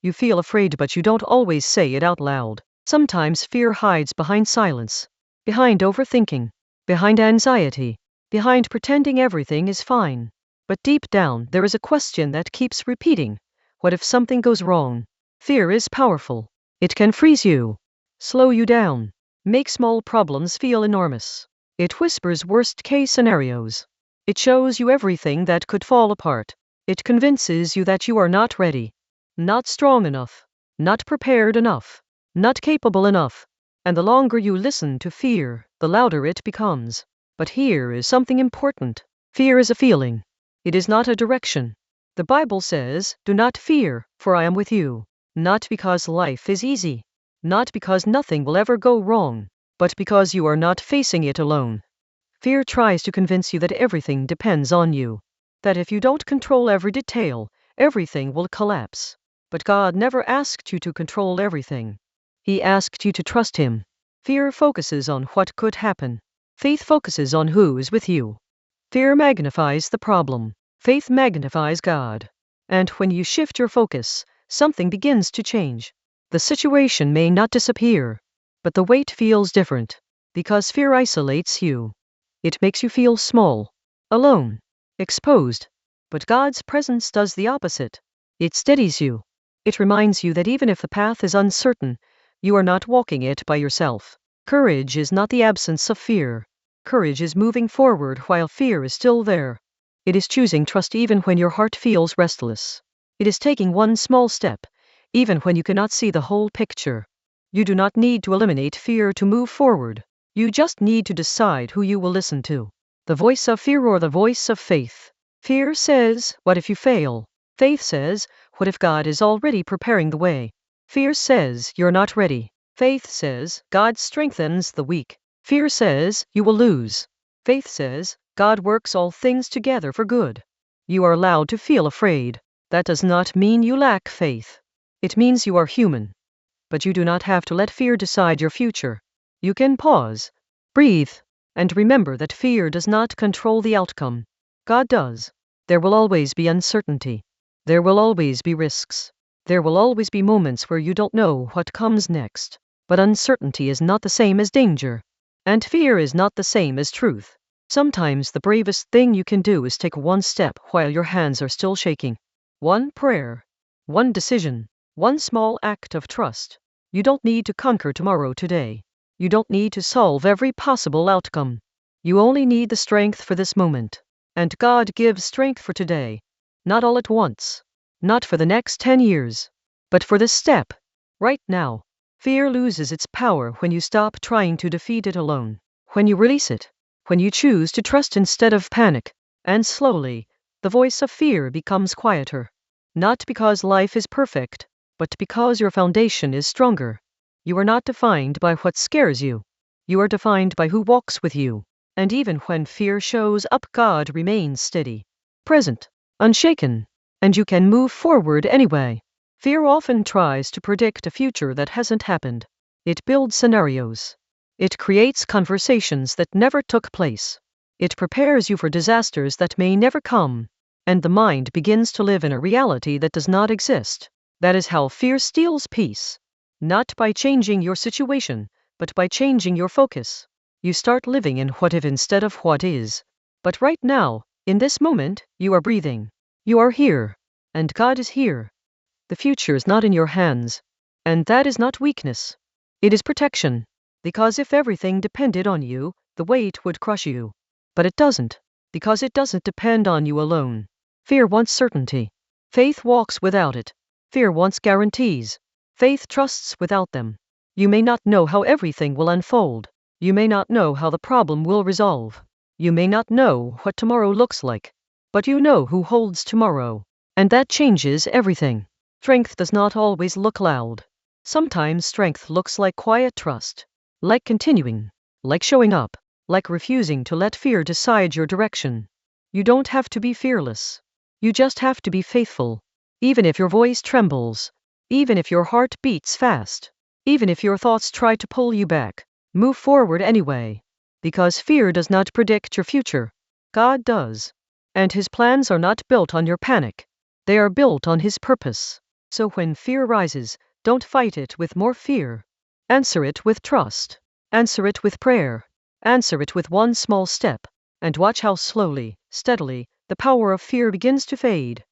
You feel afraid, but you don't always say it out loud. Sometimes fear hides behind silence, behind overthinking, behind anxiety, behind pretending everything is fine. But deep down, there is a question that keeps repeating. What if something goes wrong? Fear is powerful. It can freeze you, slow you down, make small problems feel enormous. It whispers worst-case scenarios. It shows you everything that could fall apart. It convinces you that you are not ready, not strong enough, not prepared enough, not capable enough. And the longer you listen to fear, the louder it becomes. But here is something important. Fear is a feeling. It is not a direction. The Bible says, "Do not fear, for I am with you." Not because life is easy, not because nothing will ever go wrong, but because you are not facing it alone. Fear tries to convince you that everything depends on you, that if you don't control every detail, everything will collapse. But God never asked you to control everything. He asked you to trust Him. Fear focuses on what could happen. Faith focuses on who is with you. Fear magnifies the problem. Faith magnifies God. And when you shift your focus, something begins to change. The situation may not disappear, but the weight feels different. Because fear isolates you. It makes you feel small, alone, exposed. But God's presence does the opposite. It steadies you. It reminds you that even if the path is uncertain, you are not walking it by yourself. Courage is not the absence of fear. Courage is moving forward while fear is still there. It is choosing trust even when your heart feels restless. It is taking one small step, even when you cannot see the whole picture. You do not need to eliminate fear to move forward. You just need to decide who you will listen to. The voice of fear or the voice of faith. Fear says, "What if you fail?" Faith says, "What if God is already preparing the way?" Fear says, "You're not ready." Faith says, "God strengthens the weak." Fear says, "You will lose." Faith says, "God works all things together for good." You are allowed to feel afraid. That does not mean you lack faith. It means you are human. But you do not have to let fear decide your future. You can pause, breathe, and remember that fear does not control the outcome. God does. There will always be uncertainty. There will always be risks. There will always be moments where you don't know what comes next. But uncertainty is not the same as danger. And fear is not the same as truth. Sometimes the bravest thing you can do is take one step while your hands are still shaking. One prayer, one decision, one small act of trust. You don't need to conquer tomorrow today. You don't need to solve every possible outcome. You only need the strength for this moment. And God gives strength for today. Not all at once. Not for the next 10 years. But for this step. Right now. Fear loses its power when you stop trying to defeat it alone. When you release it. When you choose to trust instead of panic. And slowly, the voice of fear becomes quieter. Not because life is perfect, but because your foundation is stronger. You are not defined by what scares you. You are defined by who walks with you. And even when fear shows up, God remains steady, present, unshaken, and you can move forward anyway. Fear often tries to predict a future that hasn't happened. It builds scenarios. It creates conversations that never took place. It prepares you for disasters that may never come. And the mind begins to live in a reality that does not exist. That is how fear steals peace. Not by changing your situation, but by changing your focus. You start living in what if instead of what is. But right now, in this moment, you are breathing. You are here. And God is here. The future is not in your hands. And that is not weakness. It is protection. Because if everything depended on you, the weight would crush you. But it doesn't. Because it doesn't depend on you alone. Fear wants certainty. Faith walks without it. Fear wants guarantees. Faith trusts without them. You may not know how everything will unfold. You may not know how the problem will resolve. You may not know what tomorrow looks like. But you know who holds tomorrow. And that changes everything. Strength does not always look loud. Sometimes strength looks like quiet trust. Like continuing. Like showing up. Like refusing to let fear decide your direction. You don't have to be fearless. You just have to be faithful. Even if your voice trembles. Even if your heart beats fast. Even if your thoughts try to pull you back. Move forward anyway. Because fear does not predict your future. God does. And His plans are not built on your panic. They are built on His purpose. So when fear rises, don't fight it with more fear. Answer it with trust. Answer it with prayer. Answer it with one small step. And watch how slowly, steadily, the power of fear begins to fade.